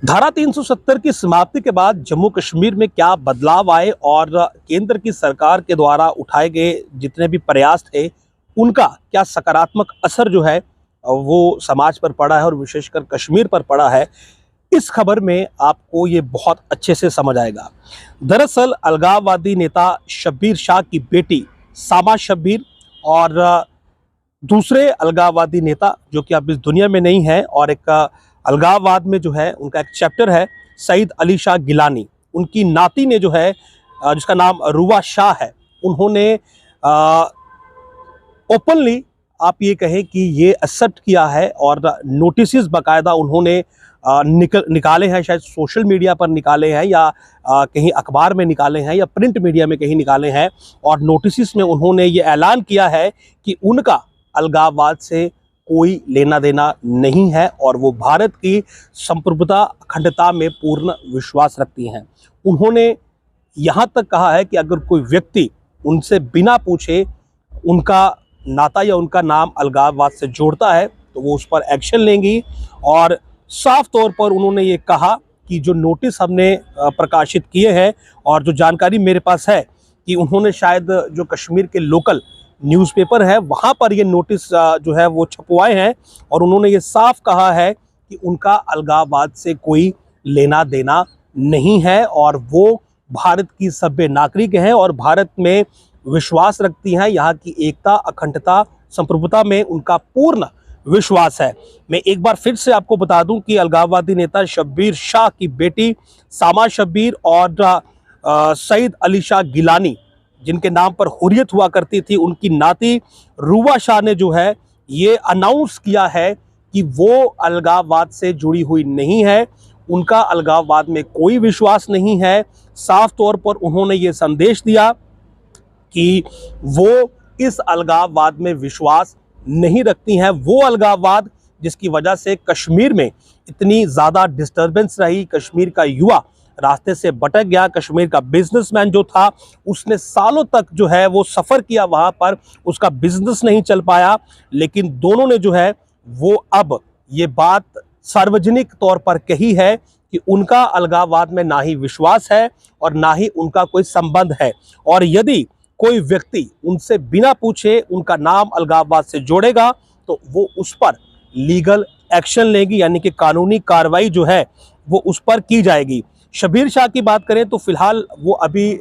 धारा 370 की समाप्ति के बाद जम्मू कश्मीर में क्या बदलाव आए और केंद्र की सरकार के द्वारा उठाए गए जितने भी प्रयास थे उनका क्या सकारात्मक असर जो है वो समाज पर पड़ा है और विशेषकर कश्मीर पर पड़ा है, इस खबर में आपको ये बहुत अच्छे से समझ आएगा। दरअसल अलगाववादी नेता शब्बीर शाह की बेटी सामा शब्बीर और दूसरे अलगाववादी नेता जो कि अब इस दुनिया में नहीं है और एक अलगाववाद में जो है उनका एक चैप्टर है, सईद अली शाह गिलानी, उनकी नाती ने जो है जिसका नाम रुवा शाह है, उन्होंने ओपनली आप ये कहें कि ये एक्सेप्ट किया है और नोटिस बाकायदा उन्होंने निकाले हैं, शायद सोशल मीडिया पर निकाले हैं या कहीं अखबार में निकाले हैं या प्रिंट मीडिया में कहीं निकाले हैं, और नोटिस में उन्होंने ये ऐलान किया है कि उनका अलगाववाद से कोई लेना देना नहीं है और वो भारत की संप्रभुता अखंडता में पूर्ण विश्वास रखती हैं। उन्होंने यहाँ तक कहा है कि अगर कोई व्यक्ति उनसे बिना पूछे उनका नाता या उनका नाम अलगाववाद से जोड़ता है तो वो उस पर एक्शन लेंगी। और साफ तौर पर उन्होंने ये कहा कि जो नोटिस हमने प्रकाशित किए हैं और जो जानकारी मेरे पास है कि उन्होंने शायद जो कश्मीर के लोकल न्यूज़पेपर है वहाँ पर ये नोटिस जो है वो छपवाए हैं और उन्होंने ये साफ कहा है कि उनका अलगाववाद से कोई लेना देना नहीं है और वो भारत की सभ्य नागरिक हैं और भारत में विश्वास रखती हैं। यहाँ की एकता, अखंडता, संप्रभुता में उनका पूर्ण विश्वास है। मैं एक बार फिर से आपको बता दूं कि अलगाववादी नेता शब्बीर शाह की बेटी सामा शब्बीर और सईद अली शाह गिलानी जिनके नाम पर हुर्रियत हुआ करती थी, उनकी नाती रुवा शाह ने जो है ये अनाउंस किया है कि वो अलगाववाद से जुड़ी हुई नहीं है, उनका अलगाववाद में कोई विश्वास नहीं है। साफ तौर पर उन्होंने ये संदेश दिया कि वो इस अलगाववाद में विश्वास नहीं रखती हैं। वो अलगाववाद जिसकी वजह से कश्मीर में इतनी ज़्यादा डिस्टर्बेंस रही, कश्मीर का युवा रास्ते से भटक गया, कश्मीर का बिजनेसमैन जो था उसने सालों तक जो है वो सफ़र किया वहाँ पर, उसका बिजनेस नहीं चल पाया, लेकिन दोनों ने जो है वो अब ये बात सार्वजनिक तौर पर कही है कि उनका अलगाववाद में ना ही विश्वास है और ना ही उनका कोई संबंध है। और यदि कोई व्यक्ति उनसे बिना पूछे उनका नाम अलगाववाद से जोड़ेगा तो वो उस पर लीगल एक्शन लेगी, यानी कि कानूनी कार्रवाई जो है वो उस पर की जाएगी। शब्बीर शाह की बात करें तो फिलहाल वो अभी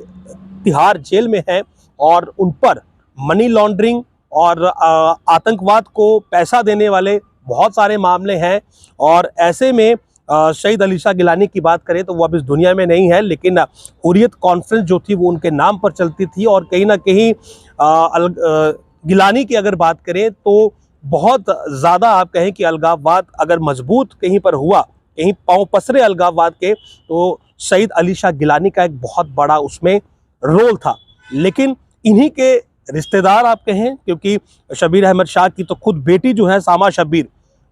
तिहाड़ जेल में है और उन पर मनी लॉन्ड्रिंग और आतंकवाद को पैसा देने वाले बहुत सारे मामले हैं। और ऐसे में सईद अली शाह गिलानी की बात करें तो वो अब इस दुनिया में नहीं है, लेकिन हुर्रियत कॉन्फ्रेंस जो थी वो उनके नाम पर चलती थी। और कहीं ना कहीं गिलानी की अगर बात करें तो बहुत ज़्यादा आप कहें कि अलगाववाद अगर मजबूत कहीं पर हुआ, कहीं पांव पसरे अलगाववाद के, तो सईद अली शाह गिलानी का एक बहुत बड़ा उसमें रोल था। लेकिन इन्हीं के रिश्तेदार आप कहें, क्योंकि शब्बीर अहमद शाह की तो खुद बेटी जो है सामा शब्बीर,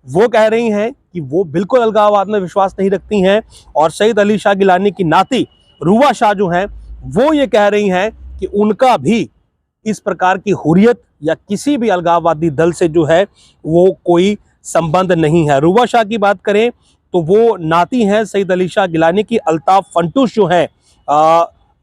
वो कह रही हैं कि वो बिल्कुल अलगाववाद में विश्वास नहीं रखती हैं, और सईद अली शाह गिलानी की नाती रुवा शाह जो हैं वो ये कह रही हैं कि उनका भी इस प्रकार की हुर्रियत या किसी भी अलगाववादी दल से जो है वो कोई संबंध नहीं है। रुवा शाह की बात करें तो वो नाती हैं सईद अली शाह गिलानी की, अल्ताफ फंटूश जो हैं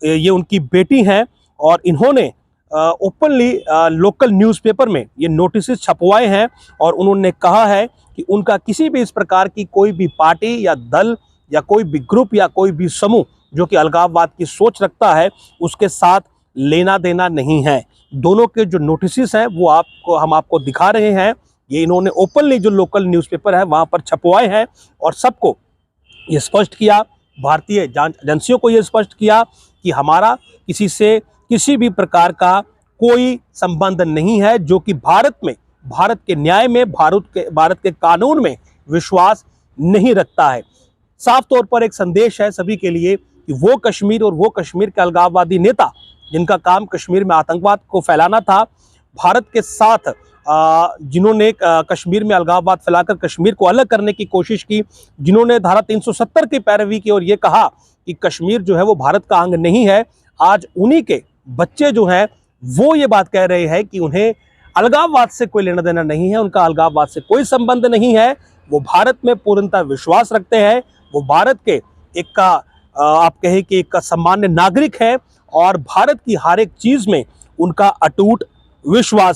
ये उनकी बेटी हैं और इन्होंने ओपनली लोकल न्यूज़पेपर में ये नोटिस छपवाए हैं और उन्होंने कहा है कि उनका किसी भी इस प्रकार की कोई भी पार्टी या दल या कोई भी ग्रुप या कोई भी समूह जो कि अलगाववाद की सोच रखता है उसके साथ लेना देना नहीं है। दोनों के जो नोटिस हैं वो हम आपको दिखा रहे हैं, ये इन्होंने ओपनली जो लोकल न्यूज़पेपर है वहाँ पर छपवाए हैं और सबको ये स्पष्ट किया, भारतीय जांच एजेंसियों को ये स्पष्ट किया कि हमारा किसी से किसी भी प्रकार का कोई संबंध नहीं है जो कि भारत में, भारत के न्याय में, भारत के कानून में विश्वास नहीं रखता है। साफ तौर पर एक संदेश है सभी के लिए कि वो कश्मीर और वो कश्मीर के अलगाववादी नेता जिनका काम कश्मीर में आतंकवाद को फैलाना था, भारत के साथ जिन्होंने कश्मीर में अलगाववाद फैलाकर कश्मीर को अलग करने की कोशिश की, जिन्होंने धारा 370 की पैरवी की और ये कहा कि कश्मीर जो है वो भारत का अंग नहीं है, आज उन्हीं के बच्चे जो हैं वो ये बात कह रहे हैं कि उन्हें अलगाववाद से कोई लेना देना नहीं है, उनका अलगाववाद से कोई संबंध नहीं है, वो भारत में पूर्णतः विश्वास रखते हैं, वो भारत के एक का आप कहें कि एक सामान्य नागरिक है और भारत की हर एक चीज में उनका अटूट विश्वास